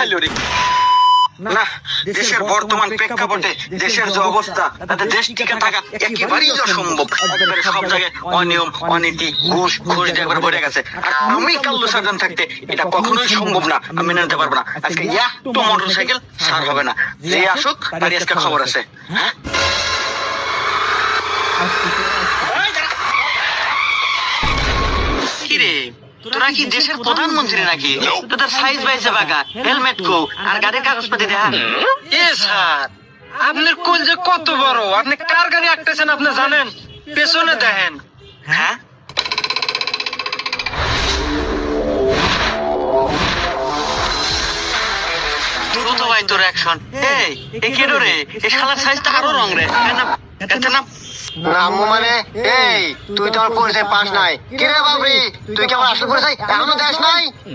আইলো রে। না, দেশের বর্তমান প্রেক্ষাপটে দেশের যে অবস্থা তাতে দেশ টিকে থাকা একেবারেই অসম্ভব। একবারে সব জায়গায় অনিয়ম, অনীতি, ঘুষ দিয়ে একবার ভরে গেছে। আর আমি কাল্লু সার্জন থাকতে এটা কখনোই সম্ভব না, আমি মেনে নিতে পারবো না। আজকে একটু মোটরসাইকেল সার হবে না, যে আসুক তারই আজকে খবর আছে। হ্যাঁ, কিরে তোরা কি দেশের প্রধানমন্ত্রী নাকি? তোদের সাইজ বাইছে বাগা, হেলমেট কো আর গাড়ির কাগজপাতি দেখা। এ স্যার, আপনার কোল যে কত বড়, আপনি কার গাড়ি আঁকতেছেন আপনি জানেন? পেছনে দেখেন। হ্যাঁ, দ্রুত ভাই তোর অ্যাকশন। এই কে রে? এই শালার সাইজ তো আরো রং রে। এটা না রামু মানে এই তুই তো আমার পরিচয় পাস নাই। কিরে বাবরি, তুই কি আমার আসল পরিচয় এখনো দেশ নাই?